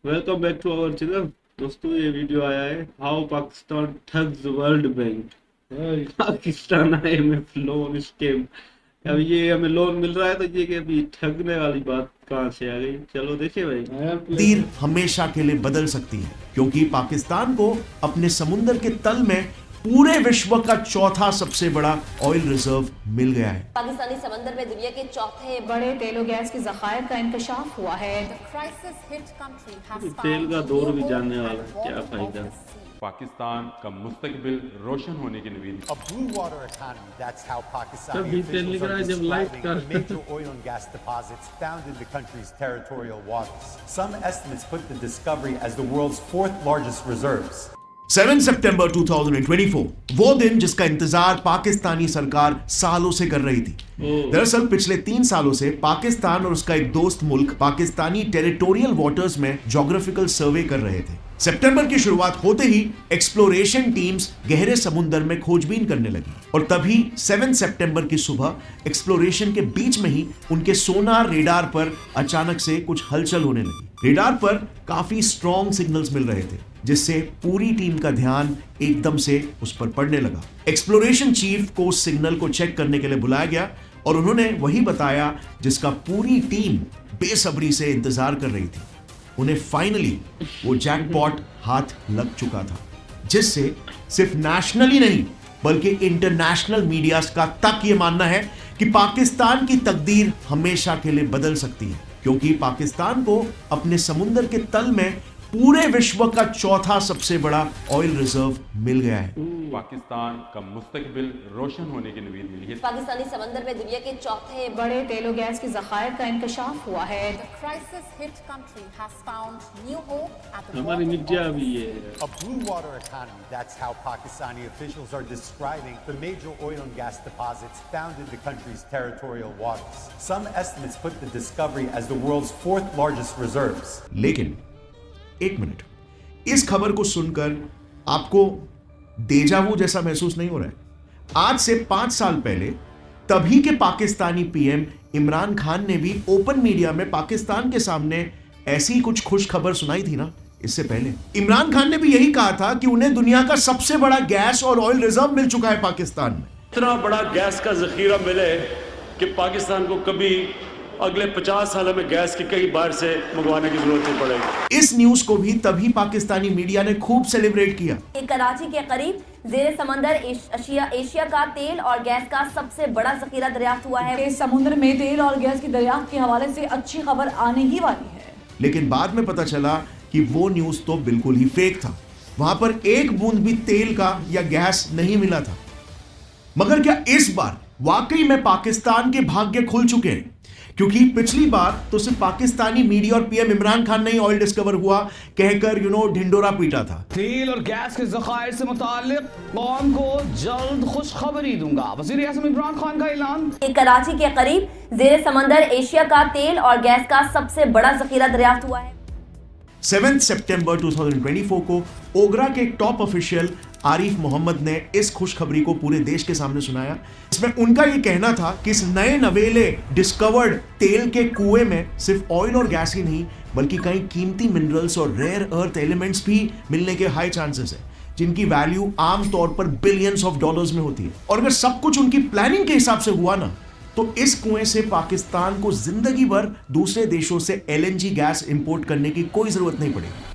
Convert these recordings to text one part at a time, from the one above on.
Welcome back to our channel. दोस्तों ये video आया है how Pakistan thugs world bank. Pakistan IMF loan scheme. अब ये हमें लोन मिल रहा है तो ये कि अभी ठगने वाली बात कहाँ से आ गई, चलो देखे भाई। तकदीर हमेशा के लिए बदल सकती है क्योंकि पाकिस्तान को अपने समुंदर के तल में पूरे विश्व का चौथा सबसे बड़ा ऑयल रिजर्व मिल गया है। पाकिस्तानी समंदर में दुनिया के चौथे बड़े तेल और गैस के जखायर का इंकशाफ हुआ है। तेल का दौर भी जानने वाला है, क्या फायदा। पाकिस्तान का मुस्तकबिल रोशन होने की Naveed. A blue water economy, that's how तब Pakistani भी तेल officials निकल are रहा है जब लाइट describing का। major oil and gas deposits found in the country's territorial waters. Some estimates put the discovery as the world's fourth largest reserves. 7 सितंबर 2024 वो दिन जिसका इंतजार पाकिस्तानी सरकार सालों से कर रही थी। दरअसल पिछले 3 सालों से पाकिस्तान और उसका एक दोस्त मुल्क पाकिस्तानी टेरिटोरियल वाटर्स में ज्योग्राफिकल सर्वे कर रहे थे। सितंबर की शुरुआत होते ही एक्सप्लोरेशन टीम्स गहरे समुद्र में खोजबीन करने लगी और तभी 7 सितंबर की सुबह एक्सप्लोरेशन के बीच में ही उनके सोनार रेडार पर अचानक से कुछ हलचल होने लगी। रेडार पर काफी स्ट्रॉन्ग सिग्नल्स मिल रहे थे जिससे पूरी टीम का ध्यान एकदम से उस पर पड़ने लगा। एक्सप्लोरेशन चीफ को उस सिग्नल को चेक करने के लिए बुलाया गया और उन्होंने वही बताया जिसका पूरी टीम बेसब्री से इंतजार कर रही थी। उन्हें फाइनली वो जैकपॉट हाथ लग चुका था जिससे सिर्फ नेशनली नहीं बल्कि इंटरनेशनल मीडिया का तक ये मानना है कि पाकिस्तान की तकदीर हमेशा के लिए बदल सकती है क्योंकि पाकिस्तान को अपने समुद्र के तल में पूरे विश्व का चौथा सबसे बड़ा ऑयल रिजर्व मिल गया है। पाकिस्तान का मुस्तकबिल रोशन होने की नवीद मिली है। पाकिस्तानी समंदर में दुनिया के चौथे बड़े तेल और गैस के जखायर का इंकशाफ हुआ है। हमारी मीडिया भी ये है। A blue water economy, that's how Pakistani officials are describing the major oil and gas deposits found in the country's territorial waters. Some estimates put the discovery as the world's fourth largest reserves. लेकिन एक minute, इस खबर को सुनकर आपको deja vu जैसा महसूस नहीं हो रहा है? आज से 5 साल पहले तभी के पाकिस्तानी पीएम इमरान खान ने भी ओपन मीडिया में पाकिस्तान के सामने ऐसी कुछ खुश खबर सुनाई थी ना। इससे पहले इमरान खान ने भी यही कहा था कि उन्हें दुनिया का सबसे बड़ा गैस और ऑयल रिजर्व मिल चुका है पाकिस्तान में। इतना बड़ा गैस का जखीरा मिले कि पाकिस्तान को कभी अगले 50 सालों में गैस की कई बार से मंगवाने की जरूरत नहीं पड़ेगी। इस न्यूज को भी तभी पाकिस्तानी मीडिया ने खूब सेलिब्रेट किया। कराची के करीब जेर समंदर एशिया का तेल और गैस का सबसे बड़ा जखीरा दरियाफ्त हुआ है। इस समुद्र में तेल और गैस की दरियाफ्त के हवाले से अच्छी खबर आने ही वाली है। लेकिन बाद में पता चला कि वो न्यूज तो बिल्कुल ही फेक था। वहां पर एक बूंद भी तेल का या गैस नहीं मिला था। मगर क्या इस बार वाकई में पाकिस्तान के भाग्य खुल चुके हैं? क्योंकि पिछली बार तो सिर्फ पाकिस्तानी मीडिया और पीएम इमरान खान ने ही ऑयल डिस्कवर हुआ कहकर ढिंडोरा पीटा था। तेल और गैस के जखायर से मुतालिक कौम को जल्द खुशखबरी दूंगा, वज़ीर आज़म इमरान खान का ऐलान। कराची के करीब जेर समंदर एशिया का तेल और गैस का सबसे बड़ा जखीरा दरियाफ्त हुआ है। 7 सितंबर 2024 को ओगरा के टॉप ऑफिशियल आरिफ मोहम्मद ने इस खुशखबरी को पूरे देश के सामने सुनाया। इसमें उनका यह कहना था कि इस नए नवेले डिस्कवर्ड तेल के कुएं में सिर्फ ऑयल और गैस ही नहीं बल्कि कई कीमती मिनरल्स और रेयर अर्थ एलिमेंट्स भी मिलने के हाई चांसेस है जिनकी वैल्यू आमतौर पर बिलियंस ऑफ डॉलर्स में होती है। और अगर सब कुछ उनकी प्लानिंग के हिसाब से हुआ ना तो इस कुएं से पाकिस्तान को जिंदगी भर दूसरे देशों से एलएनजी गैस इंपोर्ट करने की कोई जरूरत नहीं पड़ेगी।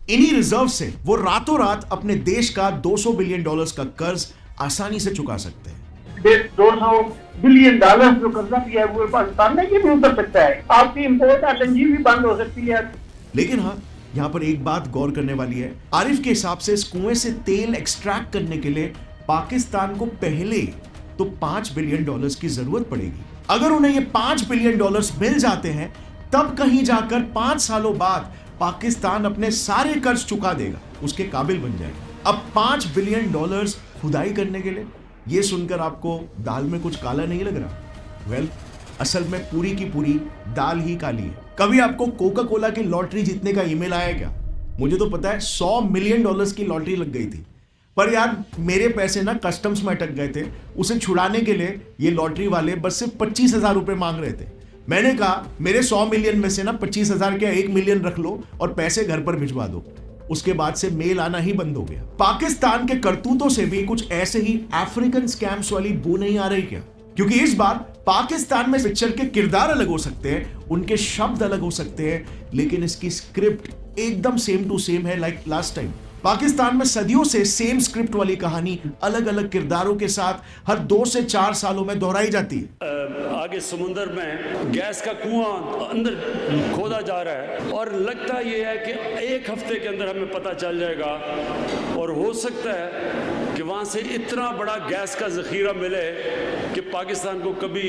इन्हीं रिजर्व से वो रातों रात अपने देश का 200 बिलियन डॉलर्स का कर्ज आसानी से चुका सकते हैं। 200 बिलियन डॉलर जो कर्जा किया है वो पाकिस्तान में भी उतर सकता है। आपकी इंपोर्ट एलएनजी भी बंद हो सकती है। लेकिन हाँ, यहाँ पर एक बात गौर करने वाली है। आरिफ के हिसाब से इस कुएं से तेल एक्सट्रैक्ट करने के लिए पाकिस्तान को पहले तो 5 बिलियन डॉलर्स की जरूरत पड़ेगी। अगर उन्हें ये 5 बिलियन डॉलर्स मिल जाते हैं तब कहीं जाकर 5 सालों बाद पाकिस्तान अपने सारे कर्ज चुका देगा, उसके काबिल बन जाएगा। अब 5 बिलियन डॉलर्स खुदाई करने के लिए, ये सुनकर आपको दाल में कुछ काला नहीं लग रहा? वेल, असल में पूरी की पूरी दाल ही काली है। कभी आपको कोका कोला की लॉटरी जीतने का ईमेल आया क्या? मुझे तो पता है 100 मिलियन डॉलर्स की लॉटरी लग गई थी, पर यार मेरे पैसे ना कस्टम्स में अटक गए थे। उसे छुड़ाने के लिए ये लॉटरी वाले बस सिर्फ 25,000 रुपए मांग रहे थे। मैंने कहा मेरे 100 मिलियन में से ना 25,000 के 1 मिलियन रख लो और पैसे घर पर भिजवा दो। उसके बाद से मेल आना ही बंद हो गया। पाकिस्तान के करतूतों से भी कुछ ऐसे ही अफ्रीकन स्कैम्स वाली बू नहीं आ रही क्या? क्योंकि इस बार पाकिस्तान में पिक्चर के किरदार अलग हो सकते हैं, उनके शब्द अलग हो सकते हैं, लेकिन इसकी स्क्रिप्ट एकदम सेम टू सेम है लाइक लास्ट टाइम। पाकिस्तान में सदियों से सेम स्क्रिप्ट वाली कहानी अलग अलग किरदारों के साथ हर 2 से 4 सालों में दोहराई जाती है। आगे समुंदर में गैस का कुआं अंदर खोदा जा रहा है और लगता ये है कि 1 हफ्ते के अंदर हमें पता चल जाएगा और हो सकता है कि वहाँ से इतना बड़ा गैस का ज़ख़ीरा मिले कि पाकिस्तान को कभी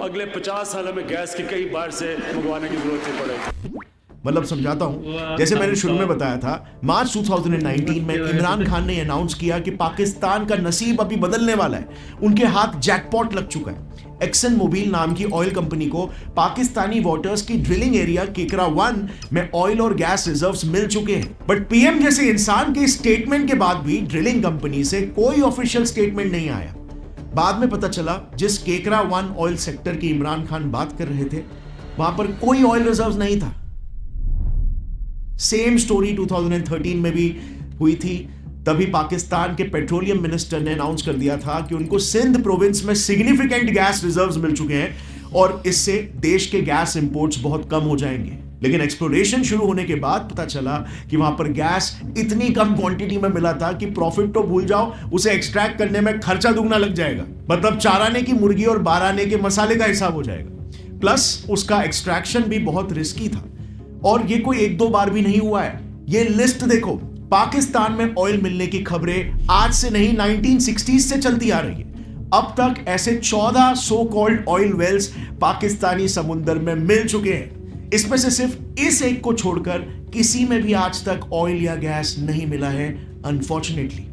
अगले 50 सालों में गैस की कई बार से मंगवाने की ज़रूरत नहीं पड़ेगी। मतलब समझाता हूं, जैसे मैंने शुरू में बताया था, मार्च 2019 में इमरान खान ने अनाउंस किया कि पाकिस्तान का नसीब अभी बदलने वाला है। उनके हाथ जैकपॉट लग चुका है। एक्सन मोबिल नाम की ऑयल कंपनी को पाकिस्तानी वाटर्स की ड्रिलिंग एरिया केकरा 1 में ऑयल और गैस रिजर्व्स मिल चुके हैं। बट पीएम जैसे इंसान के स्टेटमेंट के बाद भी ड्रिलिंग कंपनी से कोई ऑफिशियल स्टेटमेंट नहीं आया। बाद में पता चला जिस केकरा 1 ऑयल सेक्टर की इमरान खान बात कर रहे थे, वहां पर कोई ऑयल रिजर्व्स नहीं था। सेम स्टोरी 2013 में भी हुई थी। तभी पाकिस्तान के पेट्रोलियम मिनिस्टर ने अनाउंस कर दिया था कि उनको सिंध प्रोविंस में सिग्निफिकेंट गैस रिजर्व्स मिल चुके हैं और इससे देश के गैस इंपोर्ट्स बहुत कम हो जाएंगे। लेकिन एक्सप्लोरेशन शुरू होने के बाद पता चला कि वहां पर गैस इतनी कम क्वांटिटी में मिला था कि प्रॉफिट तो भूल जाओ, उसे एक्सट्रैक्ट करने में खर्चा दुगना लग जाएगा। मतलब 4 आने की मुर्गी और 12 आने के मसाले का हिसाब हो जाएगा। प्लस उसका एक्सट्रैक्शन भी बहुत रिस्की था और ये कोई 1-2 बार भी नहीं हुआ है। ये लिस्ट देखो, पाकिस्तान में ऑयल मिलने की खबरें आज से नहीं 1960s से चलती आ रही है। अब तक ऐसे 14 so called oil wells Pakistani समुंदर में मिल चुके हैं। इसमें से सिर्फ इस एक को छोड़कर किसी में भी आज तक ऑयल या गैस नहीं मिला है, अनफॉर्चुनेटली।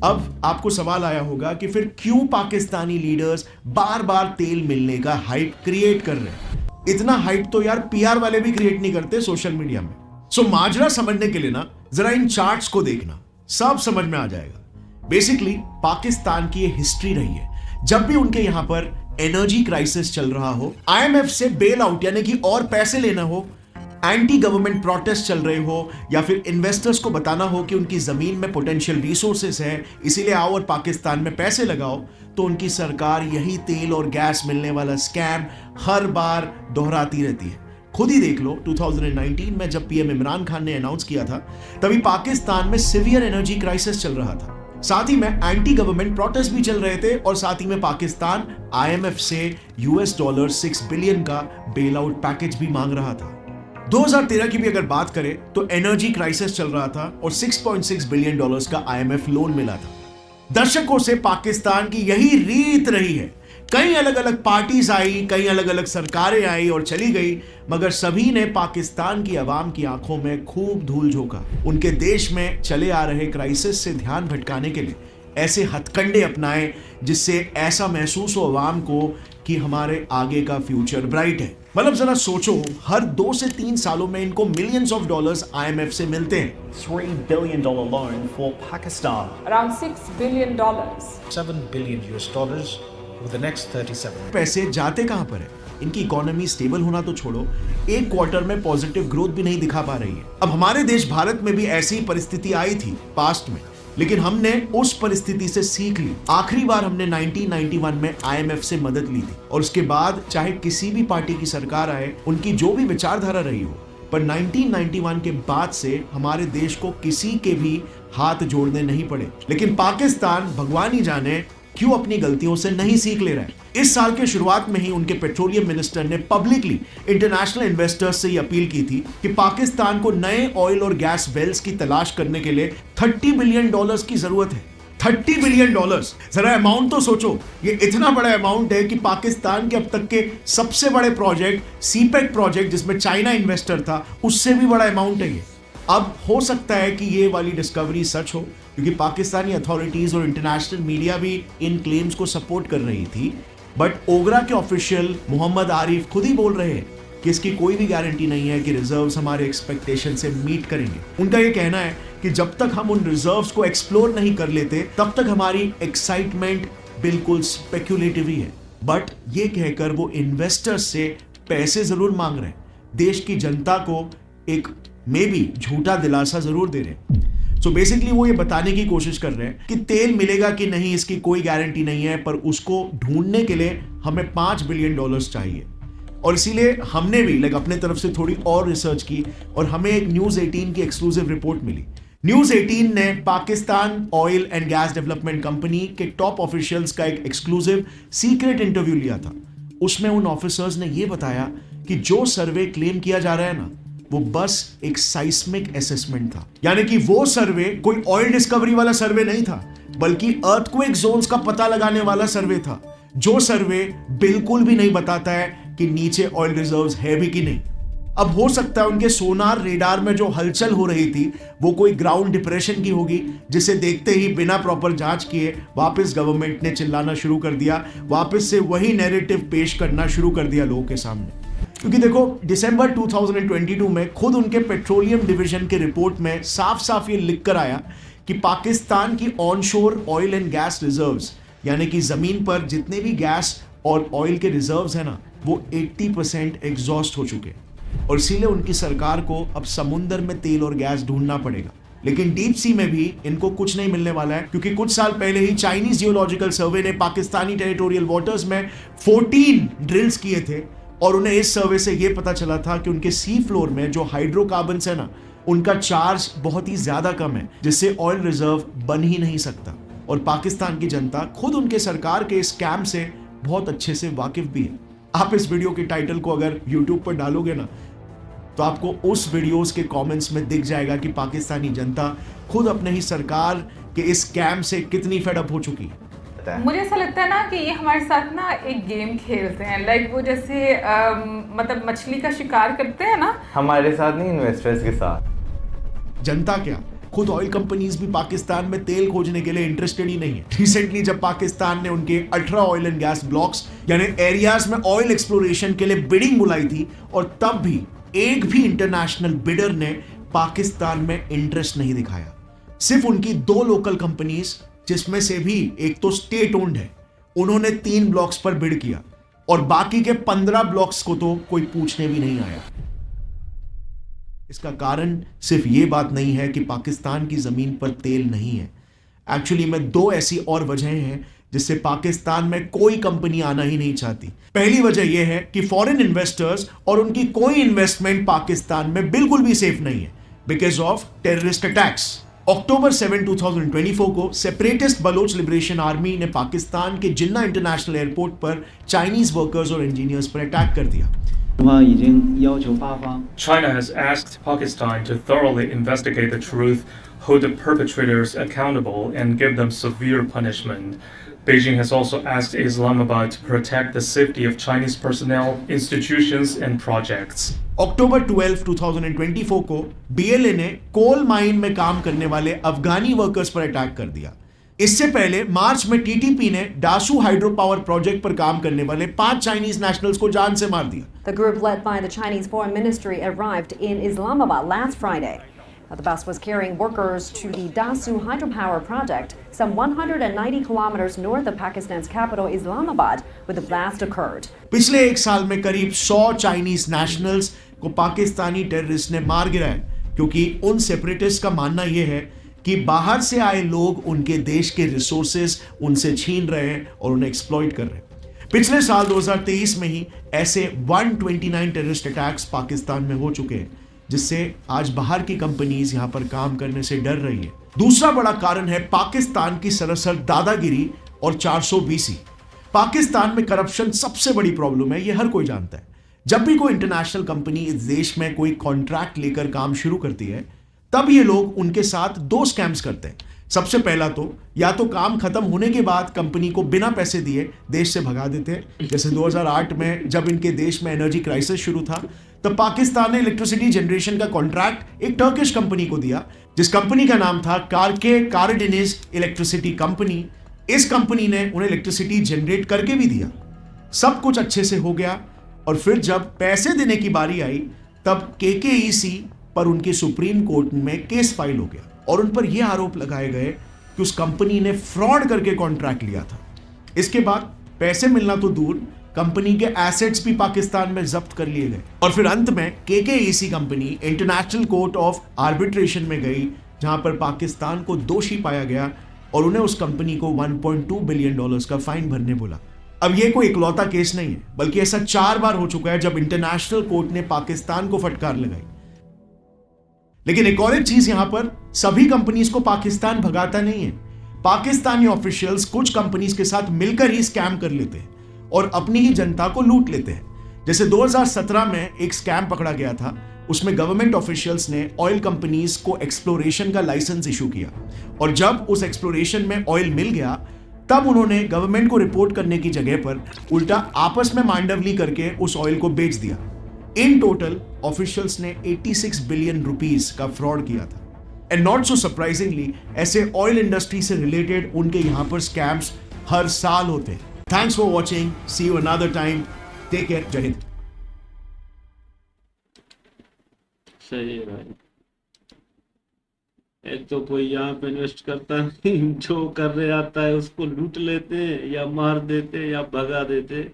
अब आपको सवाल आया होगा कि फिर क्यों पाकिस्तानी लीडर्स बार बार तेल मिलने का हाइप क्रिएट कर रहे हैं? इतना हाइप तो यार पीआर वाले भी क्रिएट नहीं करते सोशल मीडिया में। सो माजरा समझने के लिए ना जरा इन चार्ट्स को देखना, सब समझ में आ जाएगा। बेसिकली पाकिस्तान की ये हिस्ट्री रही है। जब भी उनके यहां पर एनर्जी क्राइसिस चल रहा हो, आईएमएफ से बेल आउट यानी कि और पैसे लेना हो, एंटी गवर्नमेंट प्रोटेस्ट चल रहे हो, या फिर इन्वेस्टर्स को बताना हो कि उनकी जमीन में पोटेंशियल रिसोर्सेस है, इसीलिए आओ और पाकिस्तान में पैसे लगाओ, तो उनकी सरकार यही तेल और गैस मिलने वाला स्कैम हर बार दोहराती रहती है। खुद ही देख लो, 2019 में जब पीएम इमरान खान ने अनाउंस किया था, तभी पाकिस्तान में सीवियर एनर्जी क्राइसिस चल रहा था। साथ ही में एंटी गवर्नमेंट प्रोटेस्ट भी चल रहे थे और साथ ही में पाकिस्तान आईएमएफ से $6 बिलियन का बेल आउट पैकेज भी मांग रहा था। 2013 की भी अगर बात करें तो एनर्जी क्राइसिस चल रहा था और $6.6 बिलियन का आईएमएफ लोन मिला था। दशकों से पाकिस्तान की यही रीत रही है। कई अलग अलग पार्टीज आई, कई अलग अलग सरकारें आई और चली गई, मगर सभी ने पाकिस्तान की आवाम की आंखों में खूब धूल झोंका। उनके देश में चले आ रहे क्राइसिस से ध्यान भटकाने के लिए ऐसे हथकंडे अपनाए जिससे ऐसा महसूस हो आवाम को कि हमारे आगे का फ्यूचर ब्राइट है। मतलब जरा सोचो, हर 2 से 3 सालों में इनको मिलियंस ऑफ डॉलर्स आईएमएफ से मिलते हैं। $3 billion loan for Pakistan. Around $6 billion. $7 billion over the next 37. पैसे जाते कहां पर है? इनकी इकोनॉमी स्टेबल होना तो छोड़ो, एक क्वार्टर में पॉजिटिव ग्रोथ भी नहीं दिखा पा रही है। अब हमारे देश भारत में भी ऐसी ही परिस्थिति आई थी पास्ट में, लेकिन हमने उस परिस्थिति से सीख ली। आखिरी बार हमने 1991 में आईएमएफ से मदद ली थी और उसके बाद चाहे किसी भी पार्टी की सरकार आए, उनकी जो भी विचारधारा रही हो, पर 1991 के बाद से हमारे देश को किसी के भी हाथ जोड़ने नहीं पड़े। लेकिन पाकिस्तान भगवान ही जाने क्यों अपनी गलतियों से नहीं सीख ले रहा है। इस साल के शुरुआत में ही उनके पेट्रोलियम मिनिस्टर ने पब्लिकली इंटरनेशनल इन्वेस्टर्स से यह अपील की थी कि पाकिस्तान को नए ऑयल और गैस वेल्स की तलाश करने के लिए $30 बिलियन की जरूरत है। $30 बिलियन, जरा अमाउंट तो सोचो। ये इतना बड़ा अमाउंट है कि पाकिस्तान के अब तक के सबसे बड़े प्रोजेक्ट सीपेक प्रोजेक्ट, जिसमें चाइना इन्वेस्टर था, उससे भी बड़ा अमाउंट है ये। अब हो सकता है कि ये वाली डिस्कवरी सच हो, क्योंकि पाकिस्तानी अथॉरिटीज और इंटरनेशनल मीडिया भी इन क्लेम्स को सपोर्ट कर रही थी। बट ओगरा के ऑफिशियल मोहम्मद आरिफ खुद ही बोल रहे हैं कि इसकी कोई भी गारंटी नहीं है कि रिजर्व्स हमारे एक्सपेक्टेशन से मीट करेंगे। उनका ये कहना है कि जब तक हम उन रिजर्व्स को एक्सप्लोर नहीं कर लेते, तब तक हमारी एक्साइटमेंट बिल्कुल स्पेक्युलेटिव ही है। बट ये कहकर वो इन्वेस्टर्स से पैसे जरूर मांग रहे हैं, देश की जनता को एक मे बी झूठा दिलासा जरूर दे रहे हैं। सो बेसिकली वो ये बताने की कोशिश कर रहे हैं कि तेल मिलेगा कि नहीं इसकी कोई गारंटी नहीं है, पर उसको ढूंढने के लिए हमें $5 बिलियन चाहिए। और इसीलिए हमने भी अपने तरफ से थोड़ी और रिसर्च की और हमें एक न्यूज़ 18 की एक्सक्लूसिव रिपोर्ट मिली। न्यूज़ 18 ने Pakistan oil and gas development company के टॉप ऑफिशियल्स का एक एक्सक्लूसिव सीक्रेट इंटरव्यू लिया था। उसमें उन ऑफिसर्स ने यह बताया कि जो सर्वे क्लेम किया जा रहा है ना, वो बस एक साइस्मिक असेसमेंट था। यानी कि वो सर्वे कोई ऑयल डिस्कवरी वाला सर्वे नहीं था, बल्कि अर्थक्वेक जोन्स का पता लगाने वाला सर्वे था, जो सर्वे बिल्कुल भी नहीं बताता है कि नीचे ऑयल रिजर्व्स है भी कि नहीं। अब हो सकता है उनके सोनार रेडार में जो हलचल हो रही थी वो कोई ग्राउंड डिप्रेशन की होगी, जिसे देखते ही बिना प्रॉपर जांच किए वापस गवर्नमेंट ने चिल्लाना शुरू कर दिया, वापस से वही नैरेटिव पेश करना शुरू कर दिया लोगों के सामने। क्योंकि देखो, दिसंबर 2022 में खुद उनके पेट्रोलियम डिवीजन के रिपोर्ट में साफ साफ ये लिख कर आया कि पाकिस्तान की onshore oil and gas reserves, यानी कि जमीन पर जितने भी गैस और ऑयल के रिजर्व्स है ना, वो 80% एग्जॉस्ट हो चुके हैं और इसीलिए उनकी सरकार को अब समुद्र में तेल और गैस ढूंढना पड़ेगा। लेकिन डीप सी में भी इनको कुछ नहीं मिलने वाला है, क्योंकि कुछ साल पहले ही चाइनीज जियोलॉजिकल सर्वे ने पाकिस्तानी टेरिटोरियल वाटर्स में 14 ड्रिल्स किए थे और उन्हें इस सर्वे से यह पता चला था कि उनके सी फ्लोर में जो हाइड्रोकार्बन्स है ना, उनका चार्ज बहुत ही ज्यादा कम है, जिससे ऑयल रिजर्व बन ही नहीं सकता। और पाकिस्तान की जनता खुद उनके सरकार के इस स्कैम से बहुत अच्छे से वाकिफ भी है। आप इस वीडियो के टाइटल को अगर YouTube पर डालोगे ना, तो आपको उस वीडियोस के कमेंट्स में दिख जाएगा कि पाकिस्तानी जनता खुद अपने ही सरकार के इस स्कैम से कितनी फेडअप हो चुकी है। मुझे ऐसा लगता है ना कि ये हमारे साथ ना एक गेम खेलते हैं, लाइक वो जैसे मतलब मछली का शिकार करते हैं ना, हमारे साथ नहीं, इन्वेस्टर्स के साथ। जनता क्या, खुद ऑयल कंपनीज भी पाकिस्तान में तेल खोजने के लिए इंटरेस्टेड ही नहीं है। रिसेंटली जब पाकिस्तान ने उनके 18 ऑयल एंड गैस ब्लॉक्स यानी एरियाज में ऑयल एक्सप्लोरेशन के लिए बिडिंग बुलाई थी, और तब भी एक भी इंटरनेशनल बिडर ने पाकिस्तान में इंटरेस्ट नहीं दिखाया। सिर्फ उनकी 2 लोकल कंपनीज, जिसमें से भी एक तो स्टेट ओन्ड है, उन्होंने 3 ब्लॉक्स पर बिड किया और बाकी के 15 ब्लॉक्स को तो कोई पूछने भी नहीं आया। इसका कारण सिर्फ ये बात नहीं है कि पाकिस्तान की जमीन पर तेल नहीं है। एक्चुअली में 2 ऐसी और वजहें हैं जिससे पाकिस्तान में कोई कंपनी आना ही नहीं चाहती। पहली वजह यह है कि फॉरेन इन्वेस्टर्स और उनकी कोई इन्वेस्टमेंट पाकिस्तान में बिल्कुल भी सेफ नहीं है बिकॉज ऑफ टेररिस्ट अटैक्स। अक्टूबर 7, 2024 को सेपरेटिस्ट बलोच लिबरेशन आर्मी ने पाकिस्तान के जिन्ना इंटरनेशनल एयरपोर्ट पर चाइनीज वर्कर्स और इंजीनियर्स पर अटैक कर दिया। China has asked Pakistan to thoroughly investigate the truth, hold the perpetrators accountable, and give them severe punishment. Beijing has also asked Islamabad to protect the safety of Chinese personnel, institutions, and projects. अक्टूबर 12, 2024 को BLA ने coal mine में काम करने वाले अफगानी workers पर attack कर दिया। इससे पहले मार्च में TTP ने डासू हाइड्रो पावर प्रोजेक्ट पर काम करने वाले 5 चाइनीज नेशनल्स को जान से मार दिया। The group led by the Chinese Foreign Ministry arrived in Islamabad last Friday. The bus was carrying workers to the Dasu hydropower project, some 190 kilometers north of Pakistan's capital Islamabad, where the blast occurred. पिछले 1 साल में करीब 100 Chinese nationals को Pakistani terrorist ने मार गिराया, क्योंकि उन सेपरेटिस्ट का मानना यह है कि बाहर से आए लोग उनके देश के रिसोर्सेज उनसे छीन रहे हैं और उन्हें एक्सप्लॉइट कर रहे हैं। पिछले साल 2023 में ही ऐसे 129 टेररिस्ट अटैक्स पाकिस्तान में हो चुके हैं, जिससे आज बाहर की कंपनीज यहां पर काम करने से डर रही है। दूसरा बड़ा कारण है पाकिस्तान की सरासर दादागिरी और 420। पाकिस्तान में करप्शन सबसे बड़ी प्रॉब्लम है, यह हर कोई जानता है। जब भी कोई इंटरनेशनल कंपनी इस देश में कोई कॉन्ट्रैक्ट लेकर काम शुरू करती है, तब ये लोग उनके साथ 2 स्कैम्स करते हैं। सबसे पहला तो या तो काम खत्म होने के बाद कंपनी को बिना पैसे दिए देश से भगा देते हैं। जैसे 2008 में जब इनके देश में एनर्जी क्राइसिस शुरू था, तब पाकिस्तान ने इलेक्ट्रिसिटी जनरेशन का कॉन्ट्रैक्ट एक टर्किश कंपनी को दिया, जिस कंपनी का नाम था काराडेनिज इलेक्ट्रिसिटी कंपनी। इस कंपनी ने उन्हें इलेक्ट्रिसिटी जनरेट करके भी दिया। सब कुछ अच्छे से हो गया और फिर जब पैसे देने की बारी आई, तब KKEC पर उनकी सुप्रीम कोर्ट में केस फाइल हो गया और उन पर यह आरोप लगाए गए कि उस कंपनी ने फ्रॉड करके कॉन्ट्रैक्ट लिया था। इसके बाद पैसे मिलना तो दूर, कंपनी के एसेट्स भी पाकिस्तान में जब्त कर लिए गए। और फिर अंत में KKAC company international court of arbitration में गई, जहां पर पाकिस्तान को दोषी पाया गया और उन्हें उस कंपनी को $1.2 बिलियन का फाइन भरने बोला। अब यह कोई इकलौता केस नहीं है, बल्कि ऐसा 4 बार हो चुका है जब इंटरनेशनल कोर्ट ने पाकिस्तान को फटकार लगाई। लेकिन एक और चीज यहां पर, सभी कंपनीज को पाकिस्तान भगाता नहीं है। पाकिस्तानी ऑफिशियल्स कुछ कंपनीज के साथ मिलकर ही स्कैम कर लेते हैं और अपनी ही जनता को लूट लेते हैं। जैसे 2017 में एक स्कैम पकड़ा गया था, उसमें गवर्नमेंट ऑफिशियल्स ने ऑयल कंपनीज को एक्सप्लोरेशन का लाइसेंस इशू किया और जब उस एक्सप्लोरेशन में ऑयल मिल गया तब उन्होंने गवर्नमेंट को रिपोर्ट करने की जगह पर उल्टा आपस में मांडवली करके उस ऑयल को बेच दिया। इन टोटल ऑफिशियल्स ने 86 बिलियन रुपीस का फ्रॉड किया था। एंड नॉट सो सरप्राइजिंगली ऐसे ऑयल इंडस्ट्री से रिलेटेड उनके यहां पर स्कैम्स हर साल होते हैं। Thanks for watching, see you another time, take care, Jai Hind. सही है भाई, एक तो कोई यहाँ पे इन्वेस्ट करता नहीं, जो कर रहे आता है उसको लूट लेते हैं या मार देते हैं या भगा देते हैं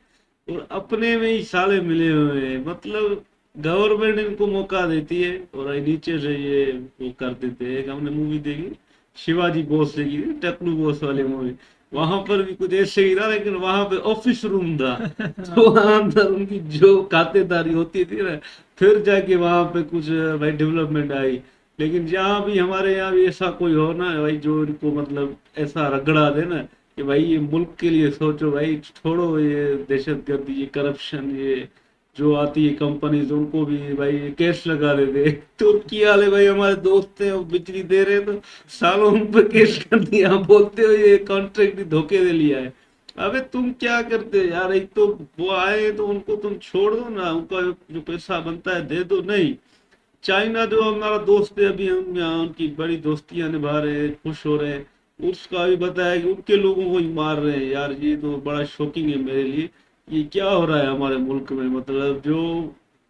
और अपने में ही साले मिले हुए हैं। मतलब गवर्नमेंट इनको मौका देती है और नीचे से ये वो कर देते हैं। एक हमने मूवी देखी शिवाजी बोस की, टकलू बोस वाली मूवी, वहां पर भी कुछ ऐसे ही था, लेकिन वहां पे ऑफिस रूम था तो वहां अंदर उनकी जो खातेदारी होती थी ना, फिर जाके वहां पे कुछ भाई डेवलपमेंट आई। लेकिन जहाँ भी हमारे यहाँ भी ऐसा कोई हो ना भाई, जो इनको मतलब ऐसा रगड़ा दे ना कि भाई ये मुल्क के लिए सोचो भाई, छोड़ो ये दहशतगर्दी, ये करप्शन, ये जो आती है कंपनीज, उनको भी भाई केस लगा देते। तुर्की वाले भाई हमारे दोस्त हैं, वो बिजली दे रहे तो सालों उन पर केस कर दिया, बोलते हो ये कॉन्ट्रैक्ट धोखे दे लिया है। अबे तुम क्या करते हो यार, एक तो वो आए तो उनको तुम छोड़ दो ना, उनका जो पैसा बनता है दे दो। नहीं, चाइना जो हमारा दोस्त है, अभी हम यहाँ उनकी बड़ी दोस्तियां निभा रहे हैं, खुश हो रहे हैं, उसका भी बताया कि उनके लोगों को ही मार रहे हैं। यार ये तो बड़ा शॉकिंग है मेरे लिए, ये क्या हो रहा है हमारे मुल्क में। मतलब जो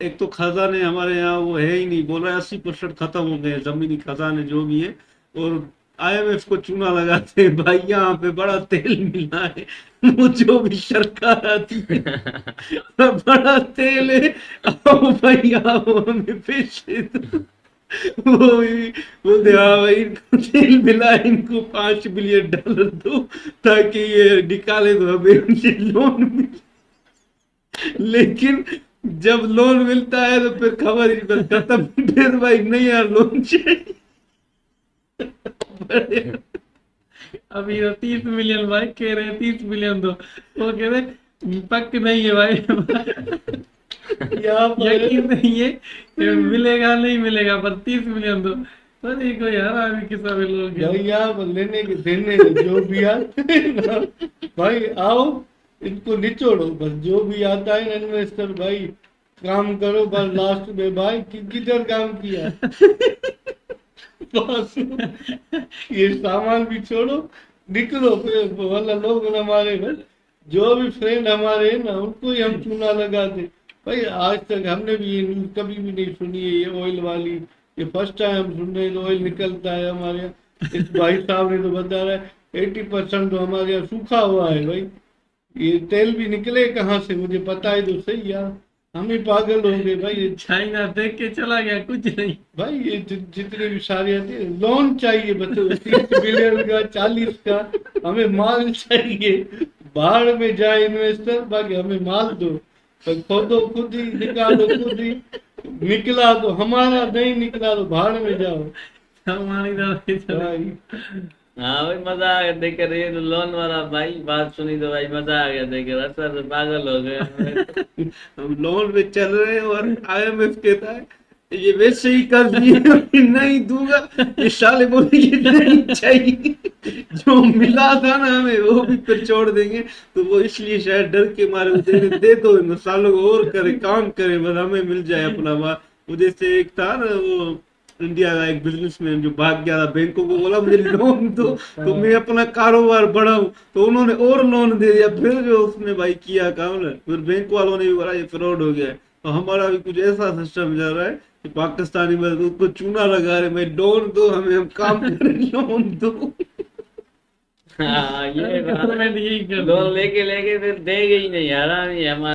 एक तो खजाने हमारे यहाँ वो है ही नहीं, बोल रहा है 80% खत्म हो गए जमीनी खजाने जो भी है, और IMF को चूना लगाते हैं भाई, यहाँ पे बड़ा तेल मिला है, वो जो भी सरकार आती है बड़ा तेल है, आओ भाई आओ हमें पैसे दो। वो भी बोलते हाँ भाई इनको तेल मिला है, इनको $5 बिलियन दो ताकि ये निकाले तो हमें उनसे लोन मिले। लेकिन जब लोन मिलता है तो फिर खबर ही बस खत्म, फिर भाई नहीं यार लोन चाहिए। अभी 30 मिलियन भाई कह रहे हैं, 30 मिलियन दो, वो कह रहे पक नहीं है भाई यकीन नहीं है कि मिलेगा नहीं मिलेगा, पर 30 मिलियन दो। अरे कोई यार अभी किसा भी लोग यहाँ लेने के देने जो भी आता भाई आओ इनको निचोड़ो, बस जो भी आता है ना इन्वेस्टर भाई काम करो, बस लास्ट में भाई किधर काम किया बस ये सामान भी छोड़ो निकलो। वाला लोग हमारे जो भी फ्रेंड हमारे हैं ना उनको ही हम चूना लगाते भाई। आज तक हमने भी ये न्यूज कभी भी नहीं सुनी है, ये ऑयल वाली, ये फर्स्ट टाइम हम सुन रहे हैं। ऑयल निकलता है हमारे यहाँ, इस भाई साहब ने तो बता रहा है 80% तो हमारे यहाँ सूखा हुआ है भाई। ये तेल भी निकले कहाँ से मुझे पता है तो सही यार, हम ही पागल हो गए भाई। चाइना देख के चला गया, कुछ नहीं भाई। ये जितने भी सारे आते हैं लोन चाहिए बच्चों, 30 बिलियन का 40 का, हमें माल चाहिए। बाहर में जाए इन्वेस्टर, बाकी हमें माल दो, खोदो खुद ही, निकालो खुद ही, निकला तो हमारा, नहीं निकला तो बाहर में जाओ भाई। हाँ भाई मजा आ गया देख कर, ये लोन वाला भाई बात सुनी तो भाई मजा आ गया देख कर, असर पागल हो गए। हम लोन पे चल रहे हैं और IMF कहता है ये वैसे ही कर दिए नहीं दूंगा, ये साले बोले ये नहीं चाहिए, जो मिला था ना हमें वो भी फिर छोड़ देंगे। तो वो इसलिए शायद डर के मारे दे दो इन सालों को और करे काम करे, बस हमें मिल जाए अपना बात। वो जैसे एक था ना वो इंडिया का एक बिजनेसमैन जो भाग गया था, बैंकों को बोला मुझे लोन दो तो मैं अपना कारोबार बढ़ाऊं, तो उन्होंने और लोन दे दिया। फिर जो उसने भाई किया काम ना, फिर बैंक वालों ने भी बोला ये फ्रॉड हो गया है। तो हमारा भी कुछ ऐसा सिस्टम चल रहा है कि पाकिस्तानी में उसको चूना लगा रहे, मैं लोन दो हमें, हम काम करें लोन दो। हाँ ये लोन लेके फिर देंगे ही नहीं यार, हमारा